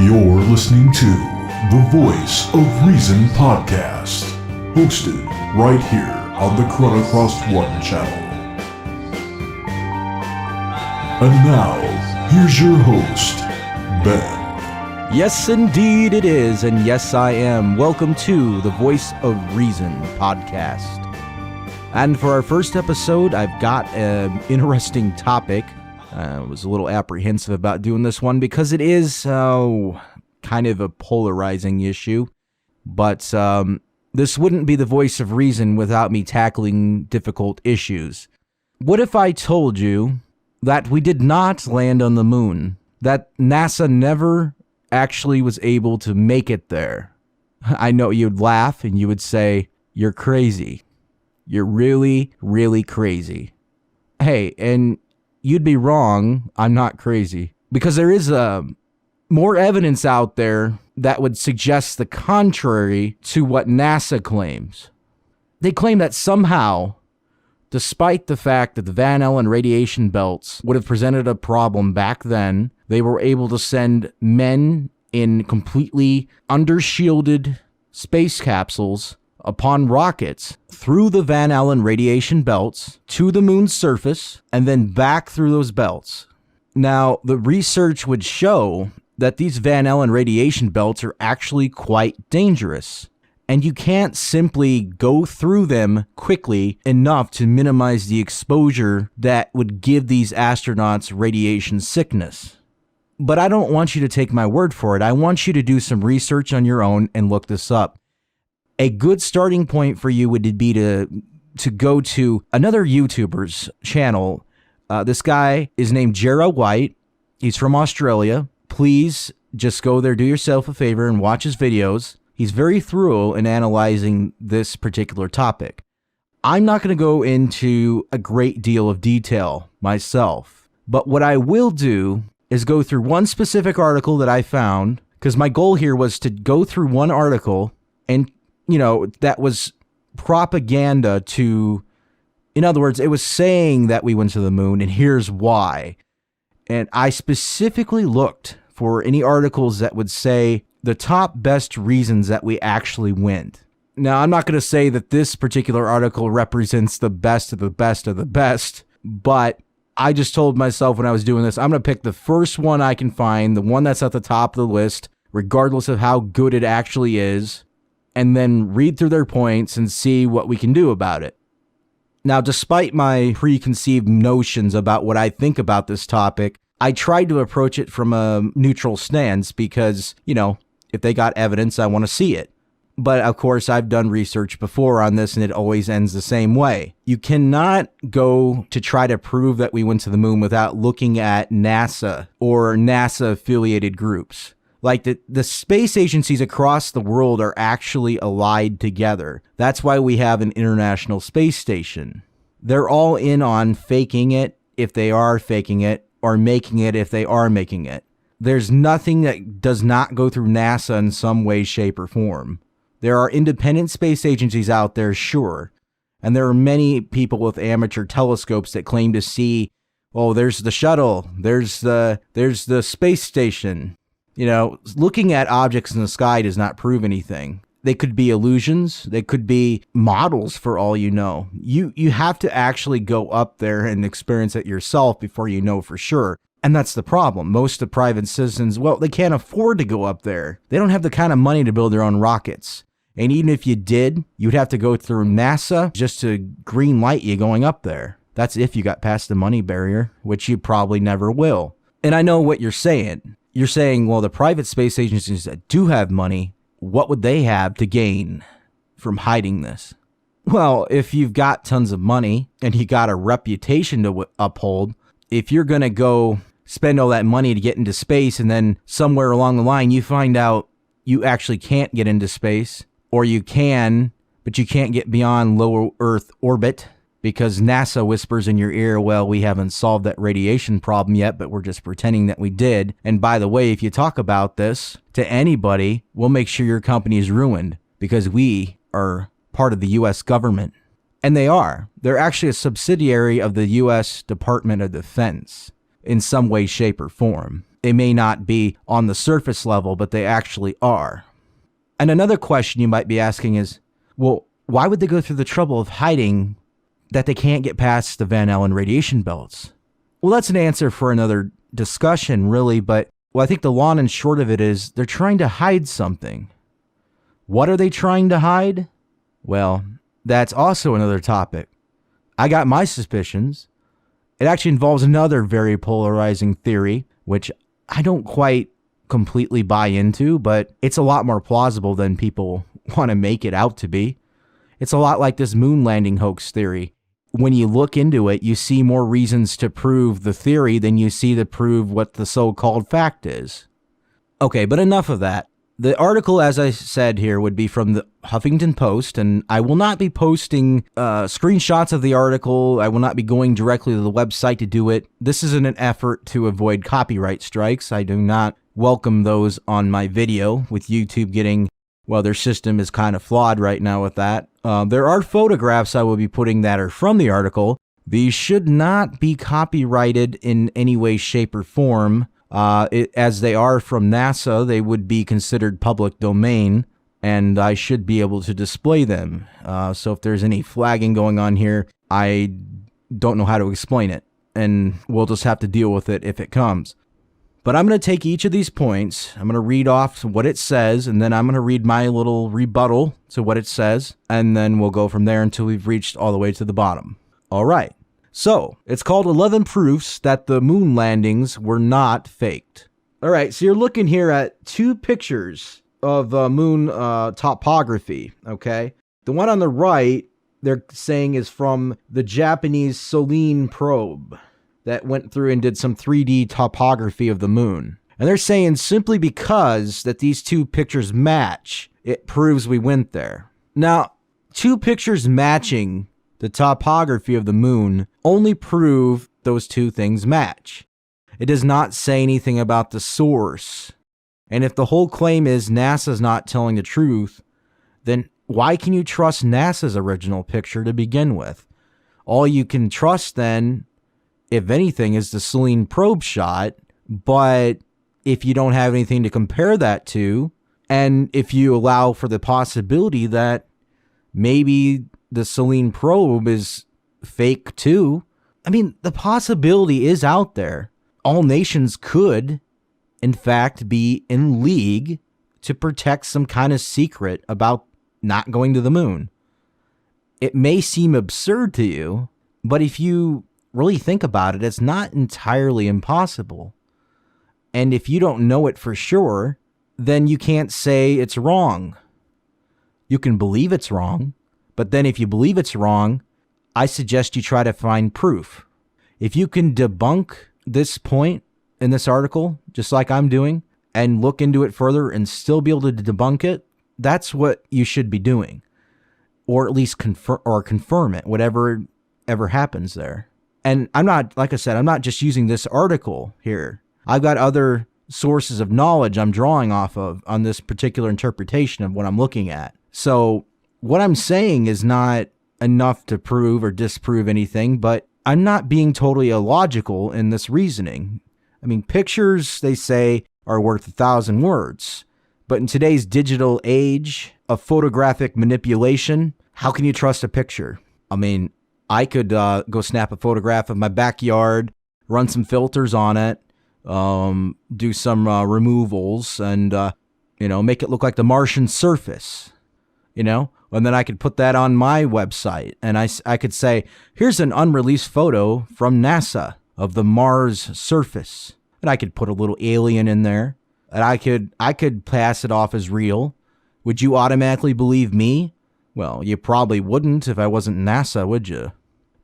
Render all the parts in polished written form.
You're listening to the Voice of Reason podcast, hosted right here on the Chronocross 1 channel. And now, here's your host, Ben. Yes, indeed it is, and yes, I am. Welcome to the Voice of Reason podcast. And for our first episode, I've got an interesting topic. I was a little apprehensive about doing this one because it is kind of a polarizing issue. But this wouldn't be the Voice of Reason without me tackling difficult issues. What if I told you that we did not land on the moon? That NASA never actually was able to make it there? I know you'd laugh and you would say, you're crazy. You're really, really crazy. Hey, and you'd be wrong. I'm not crazy. Because there is more evidence out there that would suggest the contrary to what NASA claims. They claim that somehow, despite the fact that the Van Allen radiation belts would have presented a problem back then, they were able to send men in completely undershielded space capsules upon rockets through the Van Allen radiation belts to the moon's surface and then back through those belts. Now, the research would show that these Van Allen radiation belts are actually quite dangerous, and you can't simply go through them quickly enough to minimize the exposure that would give these astronauts radiation sickness. But I don't want you to take my word for it. I want you to do some research on your own and look this up. A good starting point for you would be to go to another YouTuber's channel. This guy is named Jarah. He's from Australia. Please just go there, do yourself a favor, and watch his videos. He's very thorough in analyzing this particular topic. I'm not going to go into a great deal of detail myself, but what I will do is go through one specific article that I found, because my goal here was to go through one article and that was propaganda to, in other words, it was saying that we went to the moon and here's why. And I specifically looked for any articles that would say the top best reasons that we actually went. Now, I'm not going to say that this particular article represents the best of the best of the best, but I just told myself when I was doing this, I'm going to pick the first one I can find, the one that's at the top of the list, regardless of how good it actually is, and then read through their points and see what we can do about it. Now, despite my preconceived notions about what I think about this topic, I tried to approach it from a neutral stance because, if they got evidence, I want to see it. But of course, I've done research before on this and it always ends the same way. You cannot go to try to prove that we went to the moon without looking at NASA or NASA-affiliated groups. Like the space agencies across the world are actually allied together. That's why we have an International Space Station. They're all in on faking it if they are faking it, or making it if they are making it. There's nothing that does not go through NASA in some way, shape, or form. There are independent space agencies out there, sure. And there are many people with amateur telescopes that claim to see, oh, there's the shuttle, there's the space station. Looking at objects in the sky does not prove anything. They could be illusions. They could be models for all you know. You have to actually go up there and experience it yourself before you know for sure. And that's the problem. Most of the private citizens, they can't afford to go up there. They don't have the kind of money to build their own rockets. And even if you did, you'd have to go through NASA just to green light you going up there. That's if you got past the money barrier, which you probably never will. And I know what you're saying. You're saying, well, the private space agencies that do have money, what would they have to gain from hiding this? Well, if you've got tons of money and you got a reputation to uphold, if you're going to go spend all that money to get into space and then somewhere along the line you find out you actually can't get into space, or you can, but you can't get beyond low Earth orbit, because NASA whispers in your ear, well, we haven't solved that radiation problem yet, but we're just pretending that we did. And by the way, if you talk about this to anybody, we'll make sure your company is ruined because we are part of the U.S. government. And they are. They're actually a subsidiary of the U.S. Department of Defense in some way, shape, or form. They may not be on the surface level, but they actually are. And another question you might be asking is, well, why would they go through the trouble of hiding that they can't get past the Van Allen radiation belts? Well, that's an answer for another discussion, really, but I think the long and short of it is they're trying to hide something. What are they trying to hide? Well, that's also another topic. I got my suspicions. It actually involves another very polarizing theory, which I don't quite completely buy into, but it's a lot more plausible than people want to make it out to be. It's a lot like this moon landing hoax theory. When you look into it, you see more reasons to prove the theory than you see to prove what the so-called fact is. Okay, but enough of that. The article, as I said here, would be from the Huffington Post, and I will not be posting screenshots of the article. I will not be going directly to the website to do it. This is in an effort to avoid copyright strikes. I do not welcome those on my video, with YouTube getting, well, their system is kind of flawed right now with that. There are photographs I will be putting that are from the article. These should not be copyrighted in any way, shape, or form. As they are from NASA, they would be considered public domain, and I should be able to display them. So if there's any flagging going on here, I don't know how to explain it, and we'll just have to deal with it if it comes. But I'm going to take each of these points, I'm going to read off what it says, and then I'm going to read my little rebuttal to what it says, and then we'll go from there until we've reached all the way to the bottom. All right. So, it's called 11 Proofs That the Moon Landings Were Not Faked. All right, so you're looking here at two pictures of moon topography, okay? The one on the right, they're saying is from the Japanese Soleil probe that went through and did some 3D topography of the moon. And they're saying simply because that these two pictures match, it proves we went there. Now, two pictures matching the topography of the moon only prove those two things match. It does not say anything about the source. And if the whole claim is NASA's not telling the truth, then why can you trust NASA's original picture to begin with? All you can trust then, if anything, is the Soleil probe shot. But if you don't have anything to compare that to, and if you allow for the possibility that maybe the Soleil probe is fake too, I mean, the possibility is out there. All nations could, in fact, be in league to protect some kind of secret about not going to the moon. It may seem absurd to you, but if you really think about it, it's not entirely impossible. And if you don't know it for sure, then you can't say it's wrong. You can believe it's wrong, but then if you believe it's wrong, I suggest you try to find proof. If you can debunk this point in this article, just like I'm doing, and look into it further and still be able to debunk it, that's what you should be doing. Or at least confirm it, whatever ever happens there. And I'm not, like I said, I'm not just using this article here. I've got other sources of knowledge I'm drawing off of on this particular interpretation of what I'm looking at. So what I'm saying is not enough to prove or disprove anything, but I'm not being totally illogical in this reasoning. I mean, pictures, they say, are worth 1,000 words. But in today's digital age of photographic manipulation, how can you trust a picture? I mean, I could go snap a photograph of my backyard, run some filters on it, do some removals, and, make it look like the Martian surface, And then I could put that on my website, and I could say, here's an unreleased photo from NASA of the Mars surface. And I could put a little alien in there, and I could pass it off as real. Would you automatically believe me? Well, you probably wouldn't if I wasn't NASA, would you?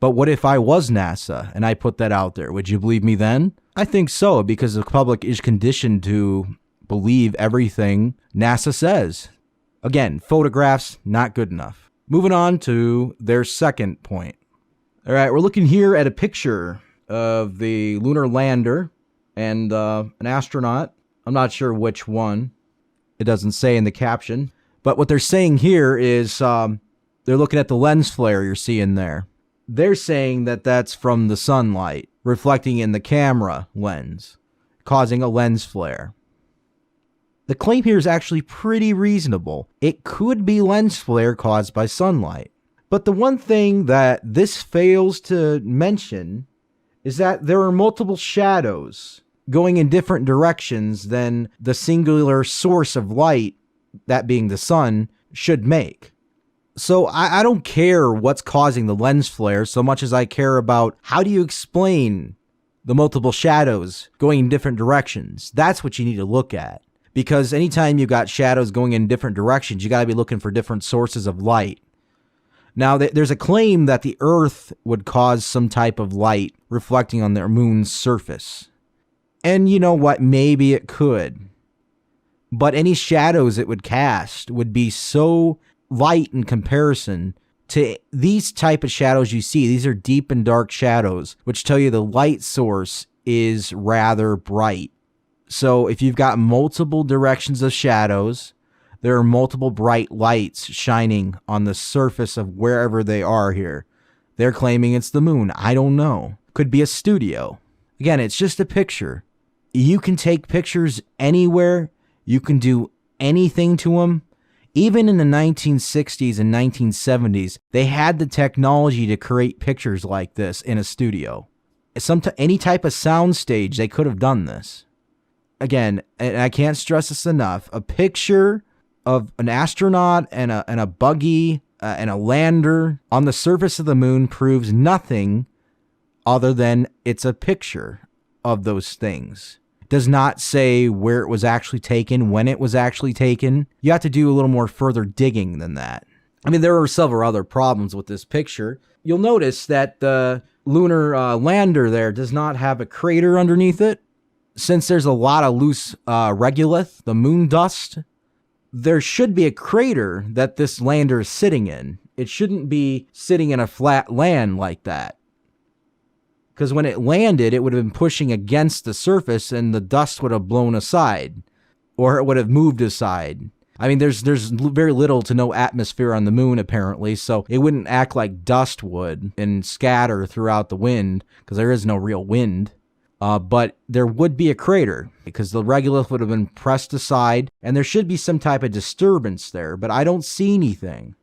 But what if I was NASA and I put that out there? Would you believe me then? I think so, because the public is conditioned to believe everything NASA says. Again, photographs, not good enough. Moving on to their second point. All right, we're looking here at a picture of the lunar lander and an astronaut. I'm not sure which one. It doesn't say in the caption. But what they're saying here is they're looking at the lens flare you're seeing there. They're saying that that's from the sunlight reflecting in the camera lens. causing a lens flare. The claim here is actually pretty reasonable. It could be lens flare caused by sunlight. But the one thing that this fails to mention is that there are multiple shadows going in different directions than the singular source of light, that being the sun, should make. So I don't care what's causing the lens flare so much as I care about how do you explain the multiple shadows going in different directions. That's what you need to look at. Because anytime you've got shadows going in different directions, you got to be looking for different sources of light. Now, there's a claim that the Earth would cause some type of light reflecting on their moon's surface. And you know what? Maybe it could. But any shadows it would cast would be so light in comparison to these type of shadows you see. These are deep and dark shadows, which tell you the light source is rather bright. So if you've got multiple directions of shadows, there are multiple bright lights shining on the surface of wherever they are here. They're claiming it's the moon. I don't know. Could be a studio. Again, it's just a picture. You can take pictures anywhere. You can do anything to them. Even in the 1960s and 1970s, they had the technology to create pictures like this in a studio. Any type of sound stage, they could have done this. Again, and I can't stress this enough, a picture of an astronaut and a buggy and a lander on the surface of the moon proves nothing other than it's a picture of those things. It does not say where it was actually taken, when it was actually taken. You have to do a little more further digging than that. I mean, there are several other problems with this picture. You'll notice that the lunar lander there does not have a crater underneath it. Since there's a lot of loose regolith, the moon dust, there should be a crater that this lander is sitting in. It shouldn't be sitting in a flat land like that. Because when it landed, it would have been pushing against the surface and the dust would have blown aside. Or it would have moved aside. I mean, there's very little to no atmosphere on the moon, apparently, so it wouldn't act like dust would and scatter throughout the wind, because there is no real wind. But there would be a crater because the regolith would have been pressed aside and there should be some type of disturbance there, but I don't see anything.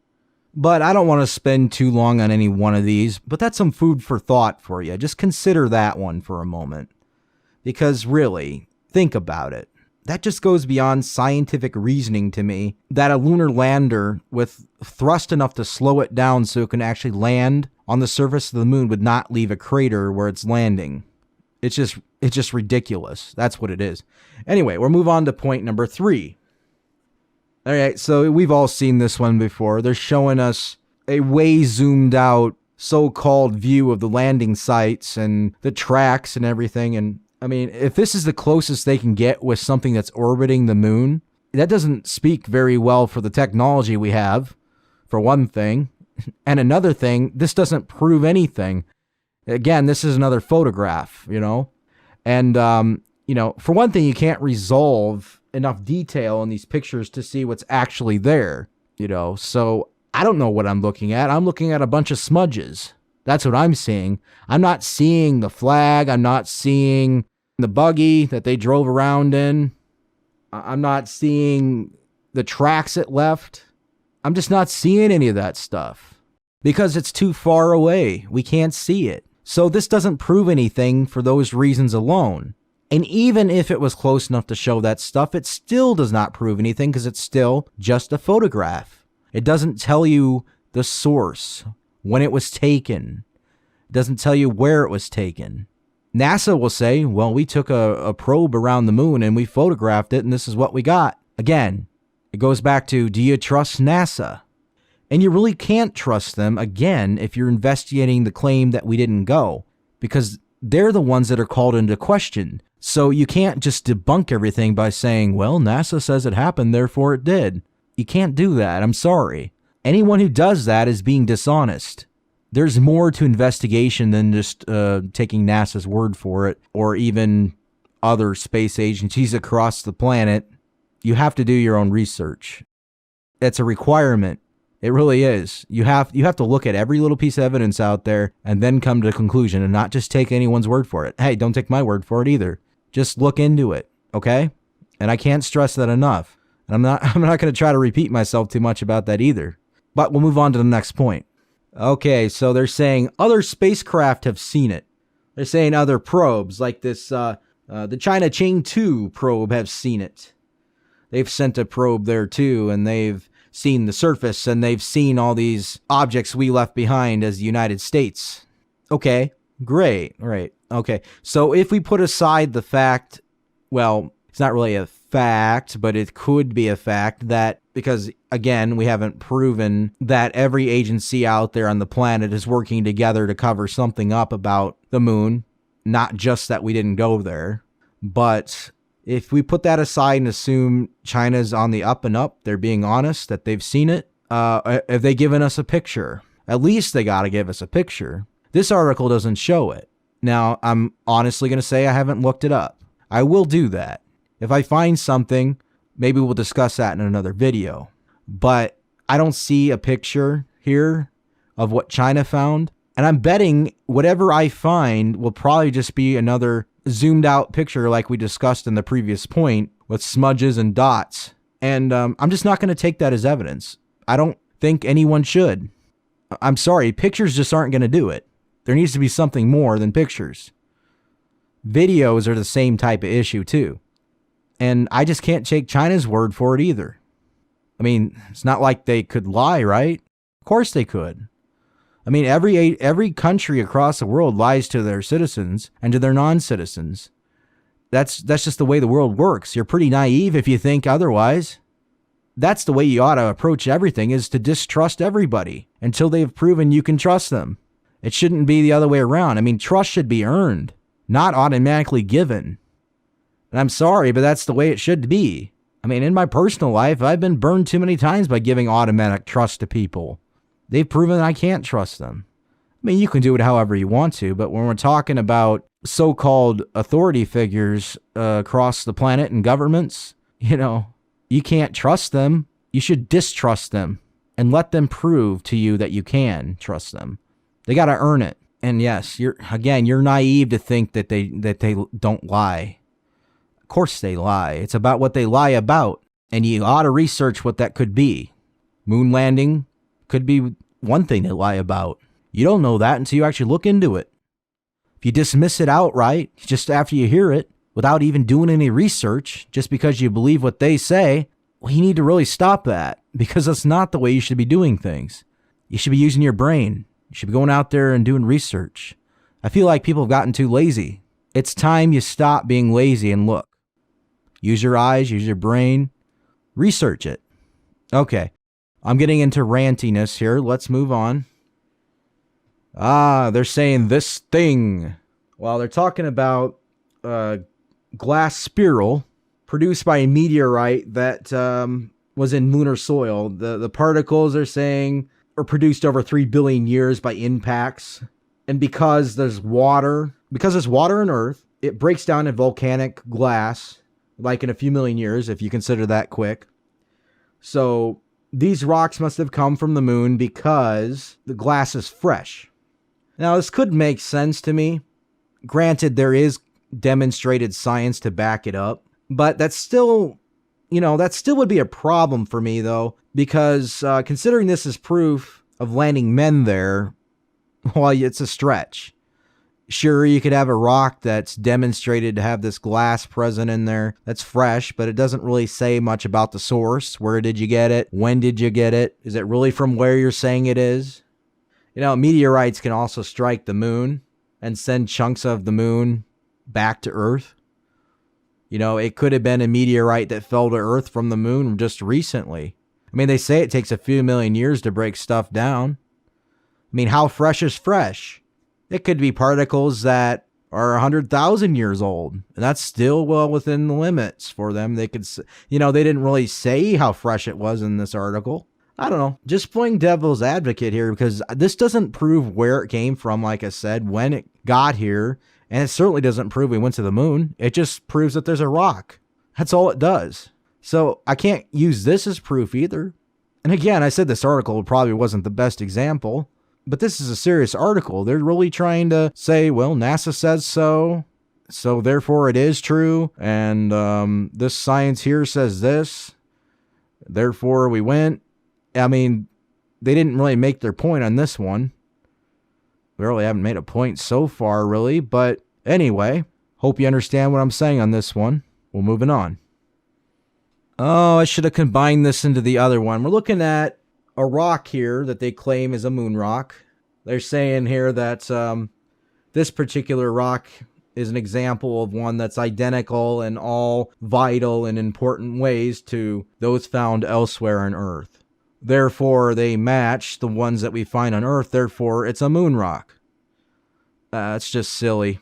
But I don't want to spend too long on any one of these, but that's some food for thought for you. Just consider that one for a moment. Because really, think about it. That just goes beyond scientific reasoning to me, that a lunar lander with thrust enough to slow it down so it can actually land on the surface of the moon would not leave a crater where it's landing. It's just ridiculous. That's what it is. Anyway, we'll move on to point number 3. All right, so we've all seen this one before. They're showing us a way zoomed out so-called view of the landing sites and the tracks and everything. And I mean, if this is the closest they can get with something that's orbiting the moon, that doesn't speak very well for the technology we have, for one thing. And another thing, this doesn't prove anything. Again, this is another photograph, And, for one thing, you can't resolve enough detail in these pictures to see what's actually there, So I don't know what I'm looking at. I'm looking at a bunch of smudges. That's what I'm seeing. I'm not seeing the flag. I'm not seeing the buggy that they drove around in. I'm not seeing the tracks it left. I'm just not seeing any of that stuff because it's too far away. We can't see it. So this doesn't prove anything for those reasons alone. And even if it was close enough to show that stuff, it still does not prove anything because it's still just a photograph. It doesn't tell you the source, when it was taken. It doesn't tell you where it was taken. NASA will say, well, we took a probe around the moon and we photographed it and this is what we got. Again, it goes back to, do you trust NASA? And you really can't trust them, again, if you're investigating the claim that we didn't go, because they're the ones that are called into question. So you can't just debunk everything by saying, well, NASA says it happened, therefore it did. You can't do that. I'm sorry. Anyone who does that is being dishonest. There's more to investigation than just taking NASA's word for it, or even other space agencies across the planet. You have to do your own research. It's a requirement. It really is. You have to look at every little piece of evidence out there and then come to a conclusion and not just take anyone's word for it. Hey, don't take my word for it either. Just look into it, okay? And I can't stress that enough. And I'm not going to try to repeat myself too much about that either. But we'll move on to the next point. Okay, so they're saying other spacecraft have seen it. They're saying other probes, like this, the China Chain 2 probe have seen it. They've sent a probe there too, and they've seen the surface, and they've seen all these objects we left behind as the United States. Okay, great, right. Okay, so if we put aside the fact, well, it's not really a fact, but it could be a fact that, because again, we haven't proven that every agency out there on the planet is working together to cover something up about the moon, not just that we didn't go there. But if we put that aside and assume China's on the up and up, they're being honest that they've seen it, have they given us a picture? At least they got to give us a picture. This article doesn't show it. Now, I'm honestly going to say I haven't looked it up. I will do that. If I find something, maybe we'll discuss that in another video. But I don't see a picture here of what China found. And I'm betting whatever I find will probably just be another zoomed out picture like we discussed in the previous point with smudges and dots. And I'm just not going to take that as evidence. I don't think anyone should. I'm sorry, pictures just aren't going to do it. There needs to be something more than pictures. Videos are the same type of issue too. And I just can't take China's word for it either. I mean, it's not like they could lie, right? Of course they could. I mean, every country across the world lies to their citizens and to their non-citizens. That's just the way the world works. You're pretty naive if you think otherwise. That's the way you ought to approach everything, is to distrust everybody until they've proven you can trust them. It shouldn't be the other way around. I mean, trust should be earned, not automatically given. And I'm sorry, but that's the way it should be. I mean, in my personal life, I've been burned too many times by giving automatic trust to people. They've proven I can't trust them. I mean, you can do it however you want to, but when we're talking about so-called authority figures across the planet and governments, you can't trust them. You should distrust them and let them prove to you that you can trust them. They got to earn it. And yes, you're naive to think that they don't lie. Of course they lie. It's about what they lie about. And you ought to research what that could be. Moon landing could be one thing they lie about. You don't know that until you actually look into it. If you dismiss it outright, just after you hear it, without even doing any research, just because you believe what they say, well, you need to really stop that, because that's not the way you should be doing things. You should be using your brain. You should be going out there and doing research. I feel like people have gotten too lazy. It's time you stop being lazy and look. Use your eyes, use your brain, research it. Okay, I'm getting into rantiness here. Let's move on. They're saying this thing. Well, they're talking about glass spiral produced by a meteorite that was in lunar soil. The particles, they're saying, are produced over 3 billion years by impacts. And because there's water in Earth, it breaks down in volcanic glass, like in a few million years, if you consider that quick. So these rocks must have come from the moon because the glass is fresh. Now, this could make sense to me. Granted, there is demonstrated science to back it up, but that still would be a problem for me, though, because considering this is proof of landing men there, well, it's a stretch. Sure, you could have a rock that's demonstrated to have this glass present in there that's fresh, but it doesn't really say much about the source. Where did you get it? When did you get it? Is it really from where you're saying it is? Meteorites can also strike the moon and send chunks of the moon back to Earth. It could have been a meteorite that fell to Earth from the moon just recently. I mean, they say it takes a few million years to break stuff down. I mean, how fresh is fresh? It could be particles that are 100,000 years old, and that's still well within the limits for them. They could, they didn't really say how fresh it was in this article. I don't know, just playing devil's advocate here, because this doesn't prove where it came from, like I said, when it got here, and it certainly doesn't prove we went to the moon. It just proves that there's a rock. That's all it does. So I can't use this as proof either. And again, I said this article probably wasn't the best example, but this is a serious article. They're really trying to say, well, NASA says so. So therefore it is true. And this science here says this. Therefore we went. I mean, they didn't really make their point on this one. We really haven't made a point so far, really. But anyway, hope you understand what I'm saying on this one. We're moving on. Oh, I should have combined this into the other one. We're looking at a rock here that they claim is a moon rock. They're saying here that this particular rock is an example of one that's identical in all vital and important ways to those found elsewhere on Earth. Therefore, they match the ones that we find on Earth. Therefore, it's a moon rock. It's just silly.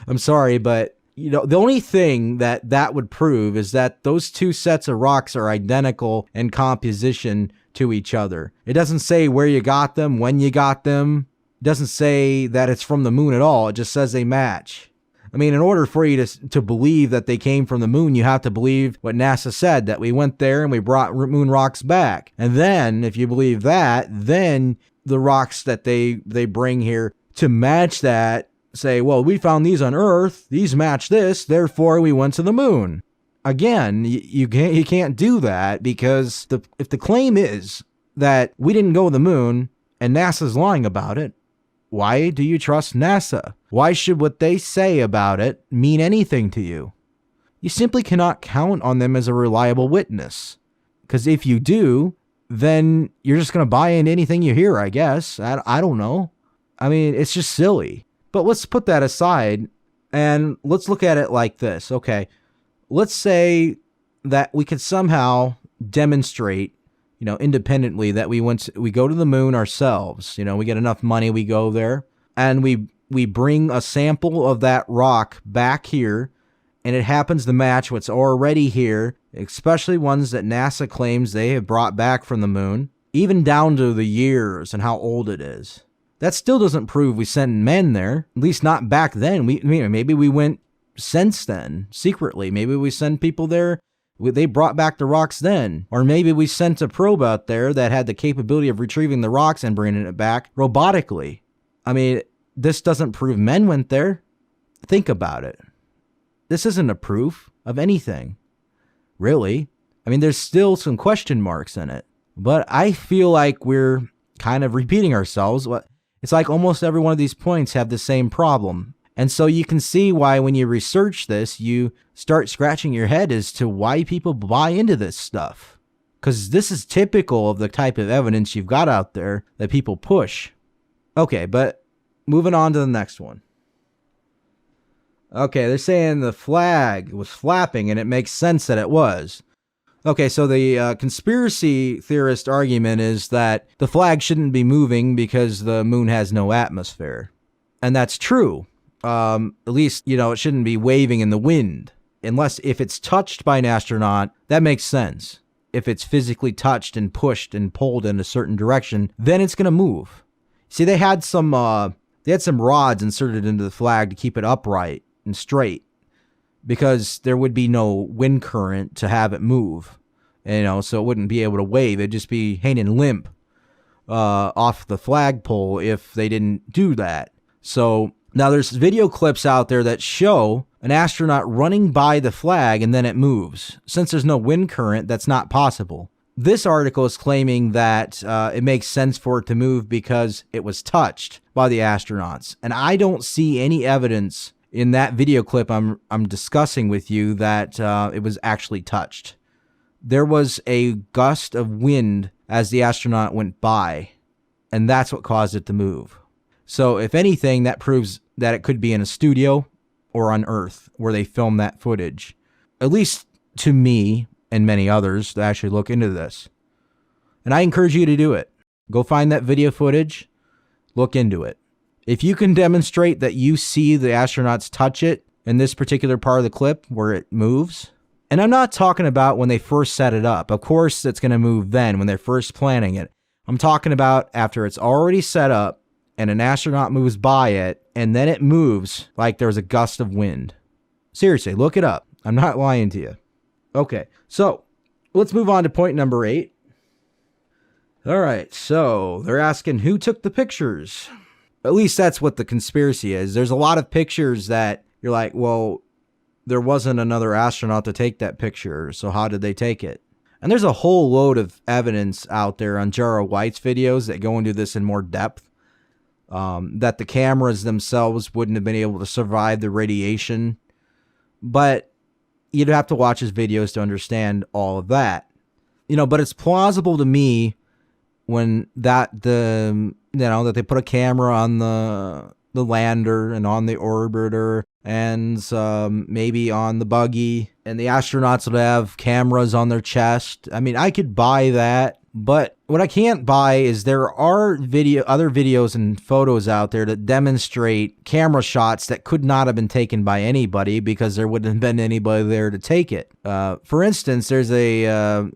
I'm sorry, but the only thing that would prove is that those two sets of rocks are identical in composition to each other. It doesn't say where you got them, when you got them. It doesn't say that it's from the moon at all. It just says they match. I mean, in order for you to believe that they came from the moon, you have to believe what NASA said, that we went there and we brought moon rocks back. And then, if you believe that, then the rocks that they bring here to match that say, well, we found these on Earth, these match this, therefore we went to the moon. Again, you can't do that, because if the claim is that we didn't go to the moon and NASA's lying about it, why do you trust NASA? Why should what they say about it mean anything to you? You simply cannot count on them as a reliable witness. Because if you do, then you're just going to buy into anything you hear, I guess. I don't know. I mean, it's just silly. But let's put that aside and let's look at it like this. Okay, let's say that we could somehow demonstrate, independently, that we go to the moon ourselves. We get enough money, we go there, and we bring a sample of that rock back here, and it happens to match what's already here, especially ones that NASA claims they have brought back from the moon, even down to the years and how old it is. That still doesn't prove we sent men there, at least not back then. Maybe we went since then, secretly. Maybe we sent people there. They brought back the rocks then. Or maybe we sent a probe out there that had the capability of retrieving the rocks and bringing it back robotically. I mean, this doesn't prove men went there. Think about it. This isn't a proof of anything, really. I mean, there's still some question marks in it. But I feel like we're kind of repeating ourselves. It's like almost every one of these points have the same problem. And so you can see why when you research this, you start scratching your head as to why people buy into this stuff. Because this is typical of the type of evidence you've got out there that people push. Okay, but moving on to the next one. Okay, they're saying the flag was flapping, and it makes sense that it was. Okay, so the conspiracy theorist argument is that the flag shouldn't be moving because the moon has no atmosphere. And that's true. At least, it shouldn't be waving in the wind. Unless if it's touched by an astronaut, that makes sense. If it's physically touched and pushed and pulled in a certain direction, then it's going to move. See, they had some rods inserted into the flag to keep it upright and straight, because there would be no wind current to have it move, so it wouldn't be able to wave. It'd just be hanging limp off the flagpole if they didn't do that. So now there's video clips out there that show an astronaut running by the flag and then it moves. Since there's no wind current, that's not possible. This article is claiming that it makes sense for it to move because it was touched by the astronauts. And I don't see any evidence in that video clip I'm discussing with you that it was actually touched. There was a gust of wind as the astronaut went by, and that's what caused it to move. So if anything, that proves that it could be in a studio or on Earth where they filmed that footage. At least to me and many others to actually look into this. And I encourage you to do it. Go find that video footage, look into it. If you can demonstrate that you see the astronauts touch it in this particular part of the clip where it moves, and I'm not talking about when they first set it up. Of course, it's going to move then when they're first planning it. I'm talking about after it's already set up and an astronaut moves by it and then it moves like there's a gust of wind. Seriously, look it up. I'm not lying to you. Okay, so let's move on to point number 8. All right, so they're asking who took the pictures. At least that's what the conspiracy is. There's a lot of pictures that you're like, well, there wasn't another astronaut to take that picture, so how did they take it? And there's a whole load of evidence out there on Jarah White's videos that go into this in more depth, that the cameras themselves wouldn't have been able to survive the radiation. But you'd have to watch his videos to understand all of that. But it's plausible to me when that they put a camera on the lander and on the orbiter and maybe on the buggy, and the astronauts would have cameras on their chest. I mean, I could buy that, but what I can't buy is there are other videos and photos out there that demonstrate camera shots that could not have been taken by anybody because there wouldn't have been anybody there to take it. For instance, there's a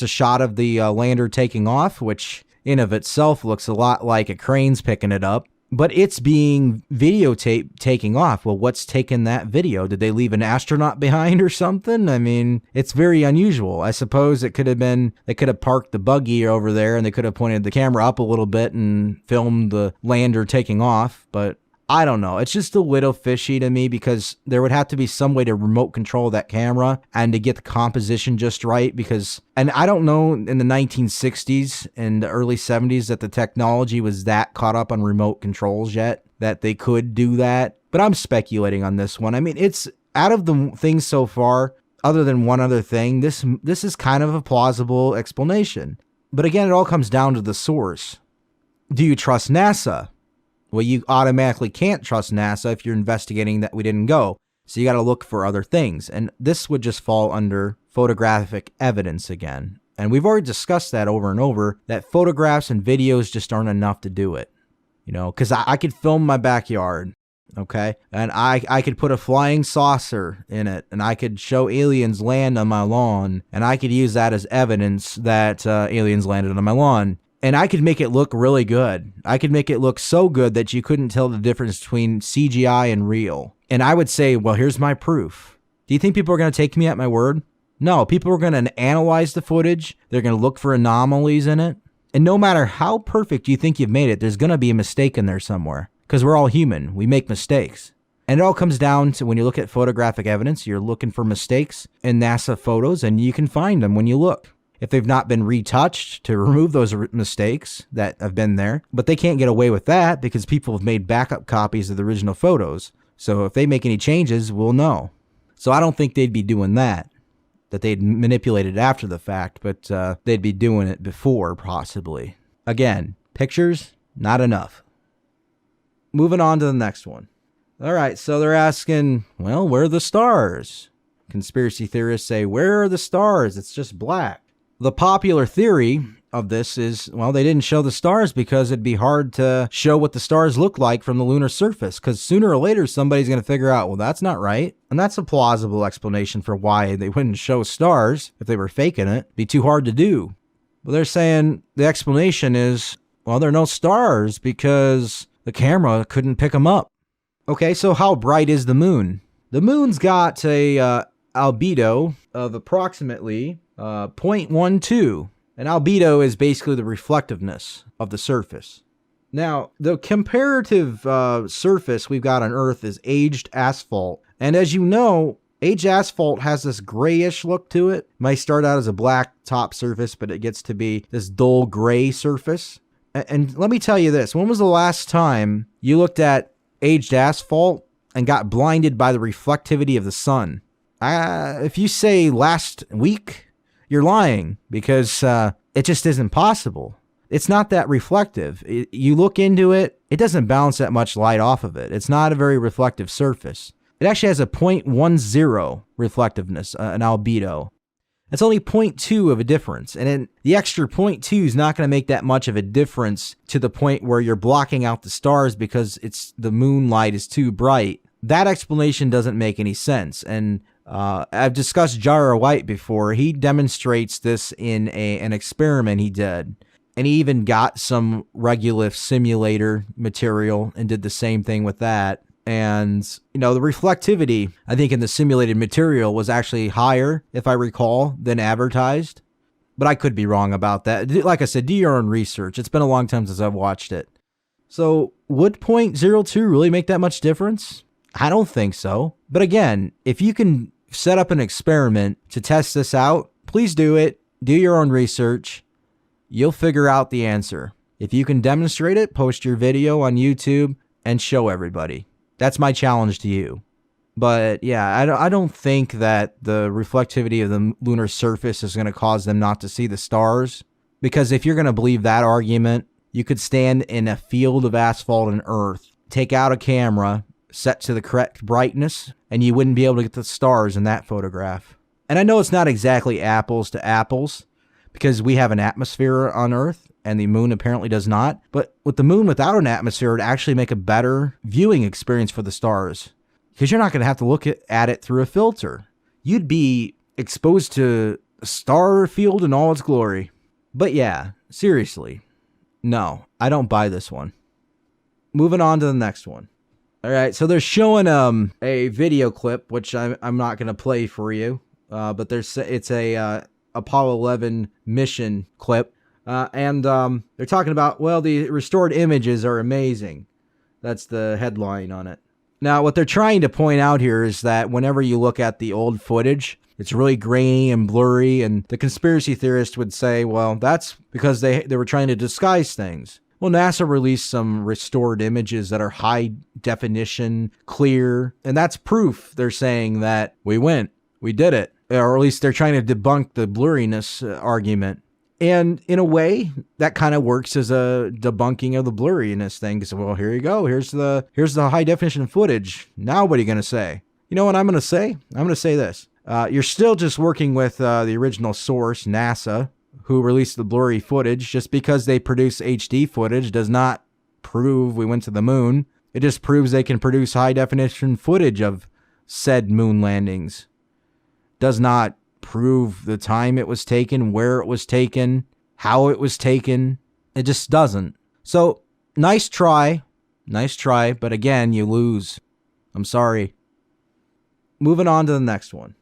shot of the lander taking off, which in of itself looks a lot like a crane's picking it up, but it's being videotaped taking off. Well, what's taking that video? Did they leave an astronaut behind or something? I mean, it's very unusual. I suppose it could have been, they could have parked the buggy over there and they could have pointed the camera up a little bit and filmed the lander taking off, but I don't know. It's just a little fishy to me because there would have to be some way to remote control that camera and to get the composition just right and I don't know in the 1960s and the early 70s that the technology was that caught up on remote controls yet that they could do that. But I'm speculating on this one. I mean, it's out of the things so far, other than one other thing, this is kind of a plausible explanation. But again, it all comes down to the source. Do you trust NASA? Well, you automatically can't trust NASA if you're investigating that we didn't go. So you got to look for other things. And this would just fall under photographic evidence again. And we've already discussed that over and over, that photographs and videos just aren't enough to do it. Because I could film my backyard, okay? And I could put a flying saucer in it, and I could show aliens land on my lawn, and I could use that as evidence that aliens landed on my lawn. And I could make it look really good. I could make it look so good that you couldn't tell the difference between CGI and real. And I would say, well, here's my proof. Do you think people are going to take me at my word? No, people are going to analyze the footage. They're going to look for anomalies in it. And no matter how perfect you think you've made it, there's going to be a mistake in there somewhere. Because we're all human. We make mistakes. And it all comes down to when you look at photographic evidence, you're looking for mistakes in NASA photos, and you can find them when you look. If they've not been retouched to remove those mistakes that have been there. But they can't get away with that because people have made backup copies of the original photos. So if they make any changes, we'll know. So I don't think they'd be doing that they'd manipulate it after the fact, but they'd be doing it before, possibly. Again, pictures, not enough. Moving on to the next one. All right, so they're asking, well, where are the stars? Conspiracy theorists say, where are the stars? It's just black. The popular theory of this is, well, they didn't show the stars because it'd be hard to show what the stars look like from the lunar surface, because sooner or later somebody's going to figure out, well, that's not right. And that's a plausible explanation for why they wouldn't show stars if they were faking it. It'd be too hard to do. But they're saying the explanation is, well, there are no stars because the camera couldn't pick them up. Okay, so how bright is the moon? The moon's got a albedo of approximately 0.12. And albedo is basically the reflectiveness of the surface. Now, the comparative surface we've got on Earth is aged asphalt. And as you know, aged asphalt has this grayish look to it. It might start out as a black top surface, but it gets to be this dull gray surface. And let me tell you this. When was the last time you looked at aged asphalt and got blinded by the reflectivity of the sun? If you say last week, you're lying, because it just isn't possible. It's not that reflective. You look into it, it doesn't bounce that much light off of it. It's not a very reflective surface. It actually has a 0.10 reflectiveness, an albedo. It's only 0.2 of a difference. And then the extra 0.2 is not going to make that much of a difference to the point where you're blocking out the stars because the moonlight is too bright. That explanation doesn't make any sense. And I've discussed Jarah White before. He demonstrates this in an experiment he did. And he even got some regolith simulator material and did the same thing with that. And, the reflectivity, I think, in the simulated material was actually higher, if I recall, than advertised. But I could be wrong about that. Like I said, do your own research. It's been a long time since I've watched it. So would 0.02 really make that much difference? I don't think so. But again, if you can set up an experiment to test this out, please do it. Do your own research. You'll figure out the answer. If you can demonstrate it, post your video on YouTube and show everybody. That's my challenge to you. But yeah, I don't think that the reflectivity of the lunar surface is going to cause them not to see the stars. Because if you're going to believe that argument, you could stand in a field of asphalt and earth, take out a camera, set to the correct brightness, and you wouldn't be able to get the stars in that photograph. And I know it's not exactly apples to apples, because we have an atmosphere on Earth, and the moon apparently does not. But with the moon without an atmosphere, it would actually make a better viewing experience for the stars. Because you're not going to have to look at it through a filter. You'd be exposed to a star field in all its glory. But yeah, seriously, no, I don't buy this one. Moving on to the next one. All right, so they're showing a video clip, which I'm not going to play for you, but it's a Apollo 11 mission clip, and they're talking about, well, the restored images are amazing. That's the headline on it. Now, what they're trying to point out here is that whenever you look at the old footage, it's really grainy and blurry, and the conspiracy theorist would say, well, that's because they were trying to disguise things. Well, NASA released some restored images that are high definition, clear, and that's proof they're saying that we did it. Or at least they're trying to debunk the blurriness argument. And in a way, that kind of works as a debunking of the blurriness thing. Because, well, here you go. Here's the high definition footage. Now what are you going to say? You know what I'm going to say? I'm going to say this. You're still just working with the original source, NASA, who released the blurry footage. Just because they produce HD footage does not prove we went to the moon. It just proves they can produce high definition footage of said moon landings. Does not prove the time it was taken, where it was taken, how it was taken. It just doesn't. So, nice try, but again, you lose. I'm sorry. Moving on to the next one.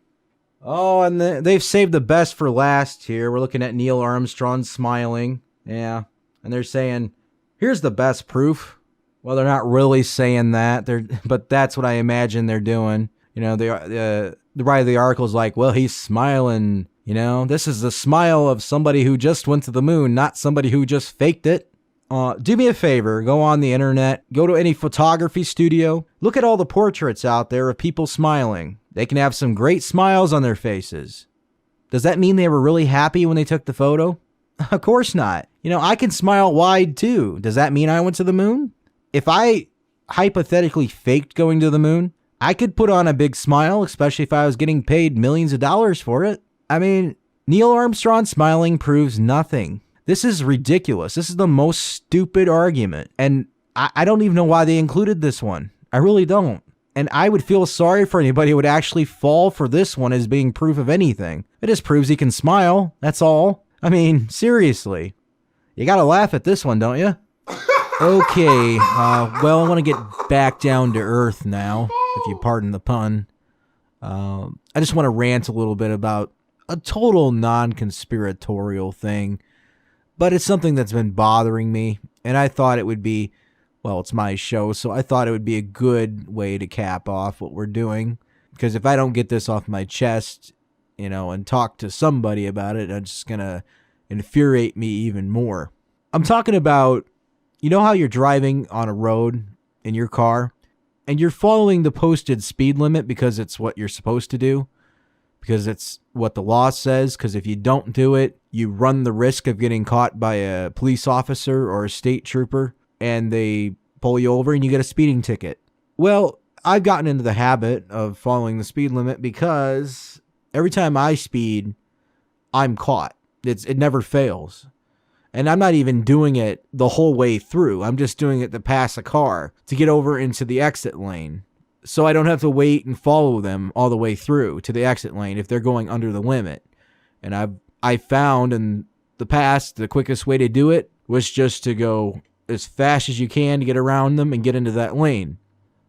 Oh, and they've saved the best for last here. We're looking at Neil Armstrong smiling. Yeah, and they're saying, here's the best proof. Well, they're not really saying that, but that's what I imagine they're doing. You know, the writer of the article is like, well, he's smiling. You know, this is the smile of somebody who just went to the moon, not somebody who just faked it. Do me a favor, go on the internet, go to any photography studio, look at all the portraits out there of people smiling. They can have some great smiles on their faces. Does that mean they were really happy when they took the photo? Of course not. You know, I can smile wide too. Does that mean I went to the moon? If I hypothetically faked going to the moon, I could put on a big smile, especially if I was getting paid millions of dollars for it. I mean, Neil Armstrong smiling proves nothing. This is ridiculous. This is the most stupid argument. And I don't even know why they included this one. I really don't. And I would feel sorry for anybody who would actually fall for this one as being proof of anything. It just proves he can smile. That's all. I mean, seriously. You gotta laugh at this one, don't you? Okay, well, I want to get back down to earth now, if you pardon the pun. I just want to rant a little bit about a total non-conspiratorial thing, but it's something that's been bothering me, and I thought it would be, well, it's my show, so I thought it would be a good way to cap off what we're doing, because if I don't get this off my chest, you know, and talk to somebody about it, it's just going to infuriate me even more. I'm talking about, you know how you're driving on a road in your car and you're following the posted speed limit because it's what you're supposed to do, because it's what the law says, because if you don't do it, you run the risk of getting caught by a police officer or a state trooper and they pull you over and you get a speeding ticket. Well, I've gotten into the habit of following the speed limit because every time I speed, I'm caught. It never fails. And I'm not even doing it the whole way through. I'm just doing it to pass a car, to get over into the exit lane. So I don't have to wait and follow them all the way through to the exit lane if they're going under the limit. And I've found in the past the quickest way to do it was just to go as fast as you can to get around them and get into that lane.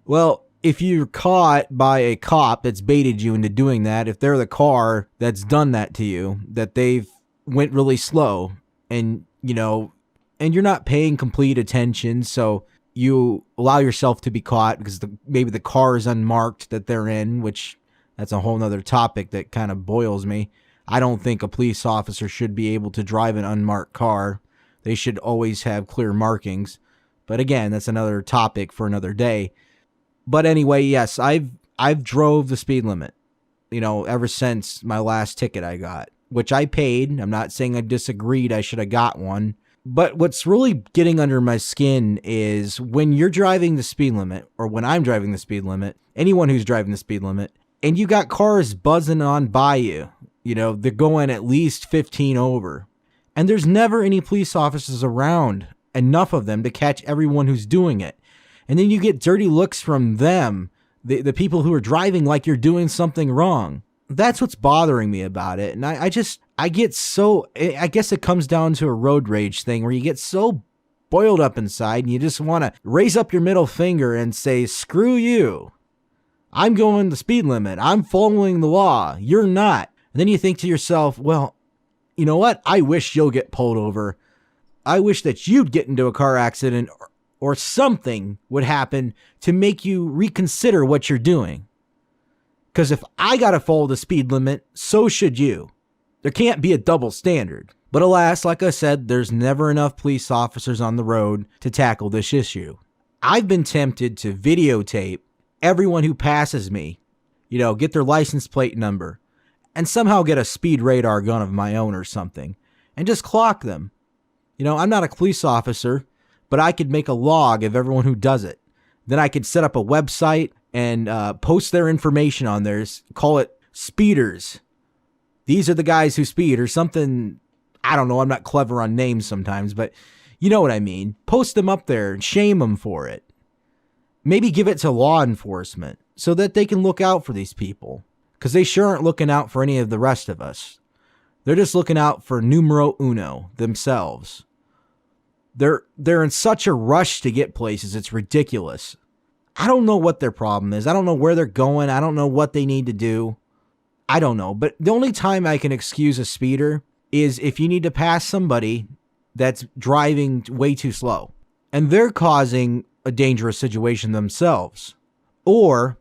Well, if you're caught by a cop that's baited you into doing that, if they're the car that's done that to you, that they've went really slow and, you know, and you're not paying complete attention, so you allow yourself to be caught because maybe the car is unmarked that they're in, which that's a whole nother topic that kind of boils me. I don't think a police officer should be able to drive an unmarked car. They should always have clear markings. But again, that's another topic for another day. But anyway, yes, I've drove the speed limit, ever since my last ticket I got, which I paid. I'm not saying I disagreed I should have got one. But what's really getting under my skin is when you're driving the speed limit, or when I'm driving the speed limit, anyone who's driving the speed limit, and you got cars buzzing on by you, they're going at least 15 over. And there's never any police officers around, enough of them to catch everyone who's doing it. And then you get dirty looks from them, the people who are driving like you're doing something wrong. That's what's bothering me about it. And I guess it comes down to a road rage thing where you get so boiled up inside and you just want to raise up your middle finger and say, screw you. I'm going the speed limit. I'm following the law. You're not. And then you think to yourself, well, you know what? I wish you'll get pulled over. I wish that you'd get into a car accident or something would happen to make you reconsider what you're doing. Because if I got to follow the speed limit, so should you. There can't be a double standard. But alas, like I said, there's never enough police officers on the road to tackle this issue. I've been tempted to videotape everyone who passes me, get their license plate number, and somehow get a speed radar gun of my own or something, and just clock them. I'm not a police officer, but I could make a log of everyone who does it. Then I could set up a website and post their information on there, call it Speeders. These are the guys who speed or something. I don't know. I'm not clever on names sometimes, but you know what I mean. Post them up there and shame them for it. Maybe give it to law enforcement so that they can look out for these people, because they sure aren't looking out for any of the rest of us. They're just looking out for numero uno, themselves. They're in such a rush to get places. It's ridiculous. I don't know what their problem is. I don't know where they're going. I don't know what they need to do. I don't know. But the only time I can excuse a speeder is if you need to pass somebody that's driving way too slow and they're causing a dangerous situation themselves. Or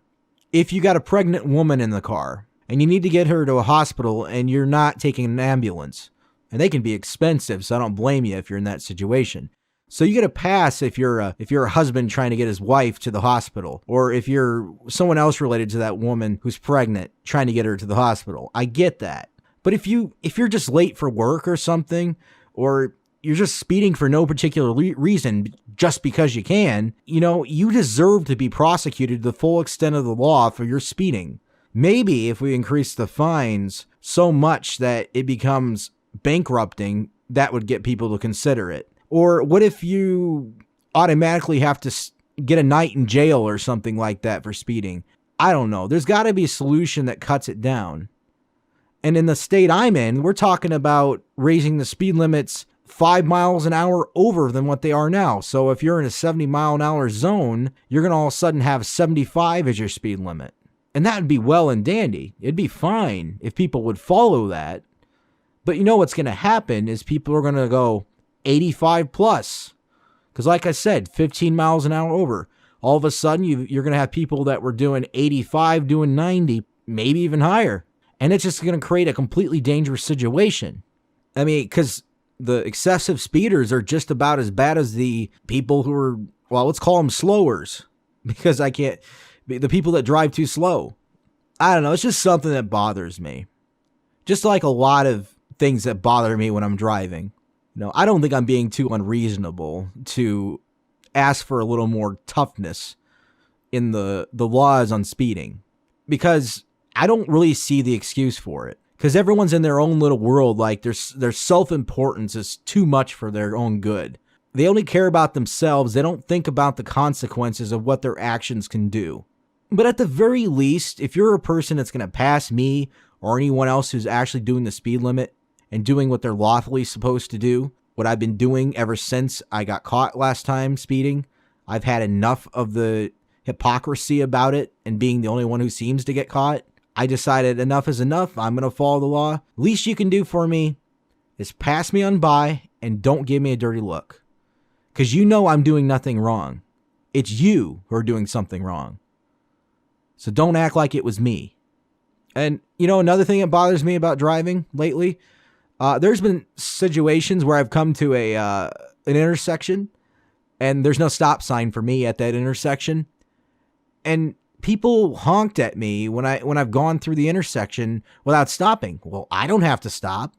if you got a pregnant woman in the car and you need to get her to a hospital and you're not taking an ambulance, and they can be expensive, so I don't blame you if you're in that situation. So you get a pass if you're a husband trying to get his wife to the hospital, or if you're someone else related to that woman who's pregnant trying to get her to the hospital. I get that. But if you're just late for work or something, or you're just speeding for no particular reason just because you can, you deserve to be prosecuted to the full extent of the law for your speeding. Maybe if we increase the fines so much that it becomes bankrupting, that would get people to consider it. Or what if you automatically have to get a night in jail or something like that for speeding? I don't know. There's got to be a solution that cuts it down. And in the state I'm in, we're talking about raising the speed limits 5 miles an hour over than what they are now. So if you're in a 70 mile an hour zone, you're going to all of a sudden have 75 as your speed limit. And that would be well and dandy. It'd be fine if people would follow that. But what's going to happen is people are going to go 85 plus. Because like I said, 15 miles an hour over. All of a sudden, you're going to have people that were doing 85, doing 90, maybe even higher. And it's just going to create a completely dangerous situation. I mean, because the excessive speeders are just about as bad as the people who are, well, let's call them slowers. Because the people that drive too slow. I don't know. It's just something that bothers me. Just like a lot of things that bother me when I'm driving. I don't think I'm being too unreasonable to ask for a little more toughness in the laws on speeding, because I don't really see the excuse for it, because everyone's in their own little world. Like their self-importance is too much for their own good. They only care about themselves. They don't think about the consequences of what their actions can do. But at the very least, if you're a person that's going to pass me or anyone else who's actually doing the speed limit and doing what they're lawfully supposed to do, what I've been doing ever since I got caught last time speeding, I've had enough of the hypocrisy about it and being the only one who seems to get caught. I decided enough is enough. I'm going to follow the law. Least you can do for me is pass me on by and don't give me a dirty look. Because I'm doing nothing wrong. It's you who are doing something wrong. So don't act like it was me. And, another thing that bothers me about driving lately, there's been situations where I've come to an intersection and there's no stop sign for me at that intersection. And people honked at me when I've gone through the intersection without stopping. Well, I don't have to stop.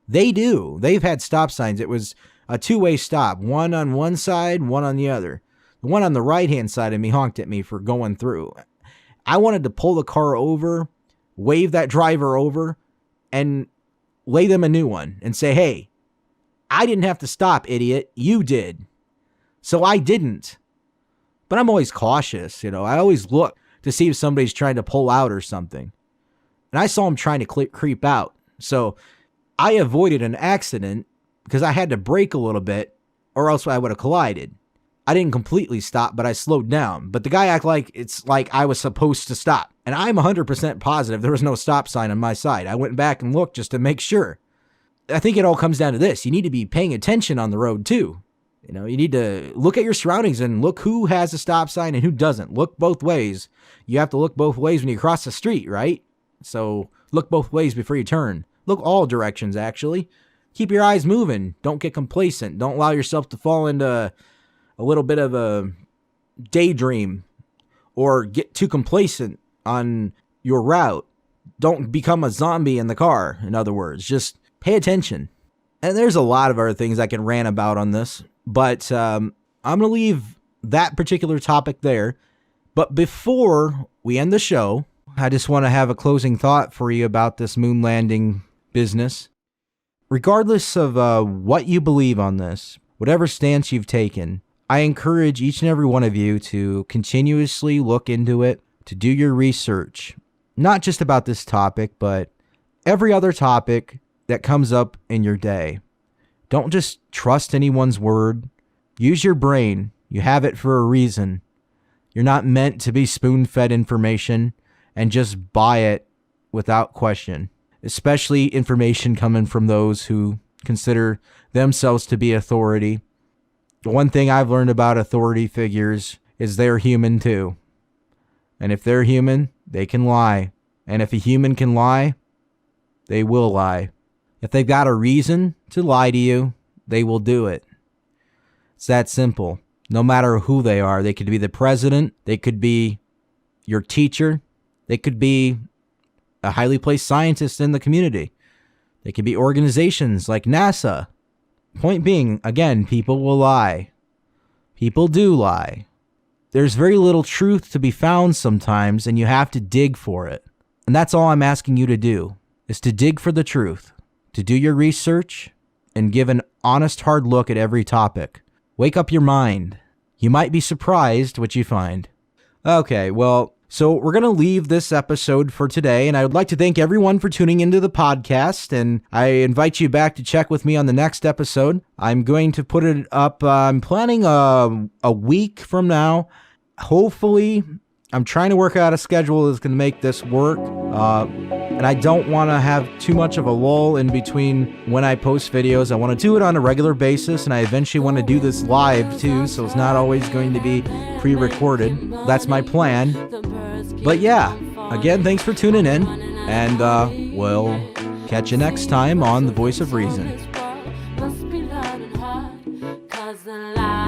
They do. They've had stop signs. It was a two-way stop, one on one side, one on the other. The one on the right-hand side of me honked at me for going through. I wanted to pull the car over, wave that driver over, and lay them a new one and say, hey, I didn't have to stop, idiot. You did. So I didn't. But I'm always cautious, I always look to see if somebody's trying to pull out or something. And I saw him trying to creep out. So I avoided an accident because I had to brake a little bit or else I would have collided. I didn't completely stop, but I slowed down. But the guy acted like it's like I was supposed to stop. And I'm 100% positive there was no stop sign on my side. I went back and looked just to make sure. I think it all comes down to this. You need to be paying attention on the road too. You need to look at your surroundings and look who has a stop sign and who doesn't. Look both ways. You have to look both ways when you cross the street, right? So look both ways before you turn. Look all directions, actually. Keep your eyes moving. Don't get complacent. Don't allow yourself to fall into a little bit of a daydream or get too complacent on your route. Don't become a zombie in the car, in other words. Just pay attention. And there's a lot of other things I can rant about on this, but I'm going to leave that particular topic there. But before we end the show, I just want to have a closing thought for you about this moon landing business. Regardless of what you believe on this, whatever stance you've taken, I encourage each and every one of you to continuously look into it, to do your research, not just about this topic, but every other topic that comes up in your day. Don't just trust anyone's word. Use your brain. You have it for a reason. You're not meant to be spoon-fed information and just buy it without question, especially information coming from those who consider themselves to be authority. The one thing I've learned about authority figures is they're human too. And if they're human, they can lie. And if a human can lie, they will lie. If they've got a reason to lie to you, they will do it. It's that simple. No matter who they are. They could be the president. They could be your teacher. They could be a highly placed scientist in the community. They could be organizations like NASA. Point being, again, people will lie. People do lie. There's very little truth to be found sometimes, and you have to dig for it. And that's all I'm asking you to do, is to dig for the truth, to do your research, and give an honest, hard look at every topic. Wake up your mind. You might be surprised what you find. Okay, well, so we're going to leave this episode for today, and I would like to thank everyone for tuning into the podcast, and I invite you back to check with me on the next episode. I'm going to put it up, I'm planning a week from now. Hopefully, I'm trying to work out a schedule that's going to make this work, and I don't want to have too much of a lull in between when I post videos. I want to do it on a regular basis, and I eventually want to do this live too, so it's not always going to be pre-recorded. That's my plan. But yeah, again, thanks for tuning in, and we'll catch you next time on The Voice of Reason. Must be loud and hard, 'cause the light